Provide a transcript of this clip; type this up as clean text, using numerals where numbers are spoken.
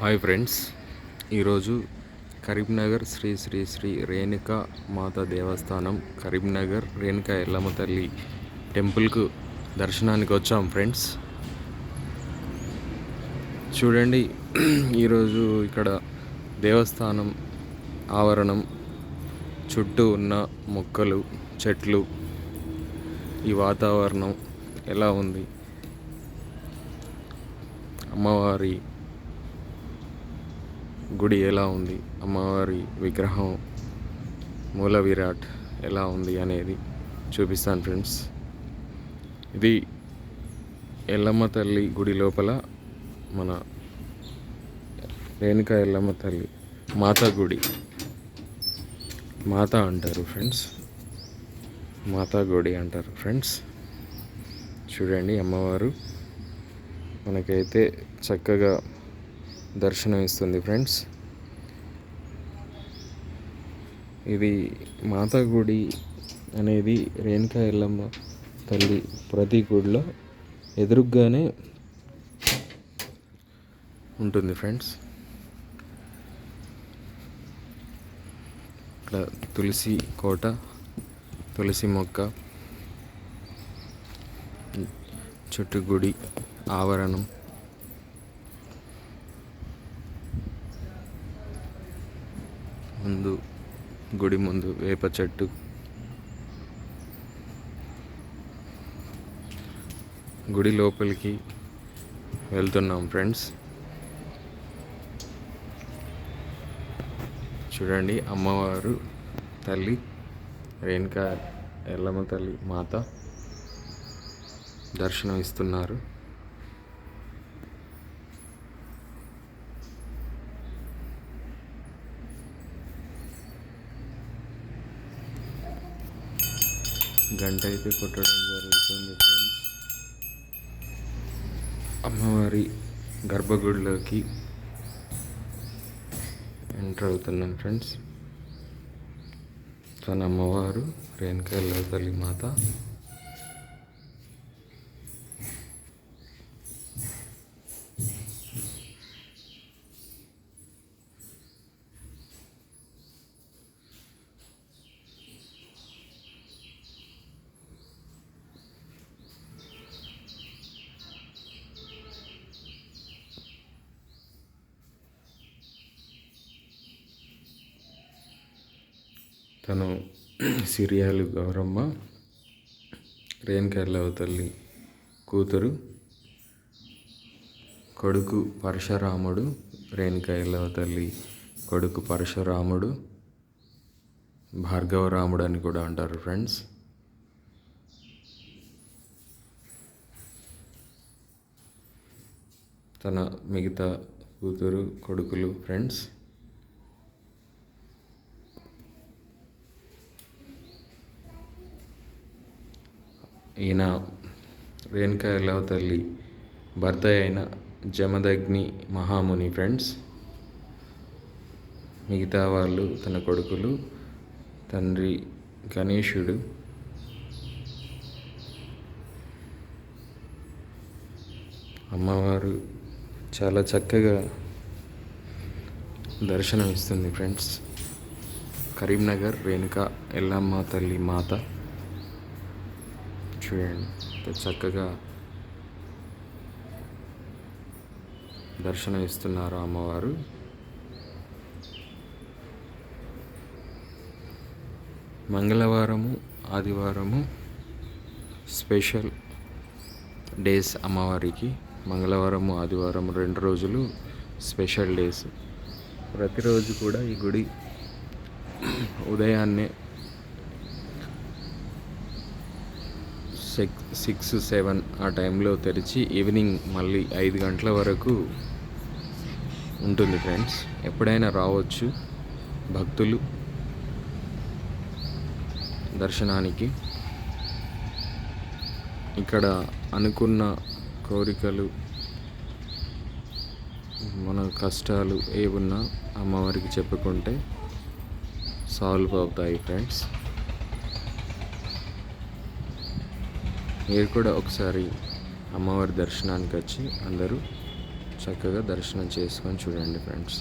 Hi friends, ఈరోజు కరీంనగర్ శ్రీ శ్రీ శ్రీ రేణుకా మాత దేవస్థానం, కరీంనగర్ రేణుకా ఎల్లమ్మ తల్లి టెంపుల్కు దర్శనానికి వచ్చాం ఫ్రెండ్స్. చూడండి, ఈరోజు ఇక్కడ దేవస్థానం ఆవరణం చుట్టూ ఉన్న మొక్కలు, చెట్లు, ఈ వాతావరణం ఎలా ఉంది, అమ్మవారి గుడి ఎలా ఉంది, అమ్మవారి విగ్రహం మూల విరాట్ ఎలా ఉంది అనేది చూపిస్తాను ఫ్రెండ్స్. ఇది ఎల్లమ్మ తల్లి గుడి లోపల మన రేణుకా ఎల్లమ్మ తల్లి మాతా గుడి, మాతా అంటారు ఫ్రెండ్స్, మాతా గుడి అంటారు ఫ్రెండ్స్. చూడండి, అమ్మవారు మనకైతే చక్కగా దర్శనం ఇస్తుంది ఫ్రెండ్స్. ఇది మాతా గుడి అనేది రేణుకా ఎల్లమ్మ తల్లి ప్రతి గుడిలో ఎదురుగ్గానే ఉంటుంది ఫ్రెండ్స్. ఇక్కడ తులసి కోట, తులసి మొక్క, చుట్టూ గుడి ఆవరణం, ముందు గుడి ముందు వేప చెట్టు, గుడి లోపలికి వెళ్తున్నాం ఫ్రెండ్స్. చూడండి, అమ్మవారు తల్లి రేణుకా ఎల్లమ్మ తల్లి మాత దర్శనం ఇస్తున్నారు. గంట అయితే కొట్టడం జరుగుతుంది ఫ్రెండ్స్. అమ్మవారి గర్భగుడిలోకి ఎంటర్ అవుతున్నాం ఫ్రెండ్స్. తన అమ్మవారు రేణుకా ఎల్లమ్మ తల్లి మాత. తను సిరియాలు గౌరమ్మ, రేణుకా ఎల్లమ్మ తల్లి కూతురు, కొడుకు పరశురాముడు, రేణుకా ఎల్లమ్మ తల్లి కొడుకు పరశురాముడు, భార్గవరాముడు అని కూడా అంటారు ఫ్రెండ్స్. తన మిగతా కూతురు, కొడుకులు ఫ్రెండ్స్. ఈయన రేణుకా ఎల్లమ్మ తల్లి భర్త అయిన జమదగ్ని మహాముని ఫ్రెండ్స్. మిగతా వాళ్ళు తన కొడుకులు, తండ్రి గణేశుడు. అమ్మవారు చాలా చక్కగా దర్శనం ఇస్తుంది ఫ్రెండ్స్. కరీంనగర్ రేణుకా ఎల్లమ్మ తల్లి మాత. చూడండి, చక్కగా దర్శనం ఇస్తున్నారు అమ్మవారు. మంగళవారము, ఆదివారము స్పెషల్ డేస్ అమ్మవారికి. మంగళవారము, ఆదివారం 2 రోజులు స్పెషల్ డేస్. ప్రతిరోజు కూడా ఈ గుడి ఉదయాన్నే 6-7 ఆ టైంలో తెరిచి ఈవినింగ్ మళ్ళీ 5 గంటల వరకు ఉంటుంది ఫ్రెండ్స్. ఎప్పుడైనా రావచ్చు భక్తులు దర్శనానికి. ఇక్కడ అనుకున్న కోరికలు, మన కష్టాలు ఏమున్నా అమ్మవారికి చెప్పుకుంటే సాల్వ్ అవుతాయి ఫ్రెండ్స్. మీరు కూడా ఒకసారి అమ్మవారి దర్శనానికి వచ్చి అందరూ చక్కగా దర్శనం చేసుకొని చూడండి ఫ్రెండ్స్.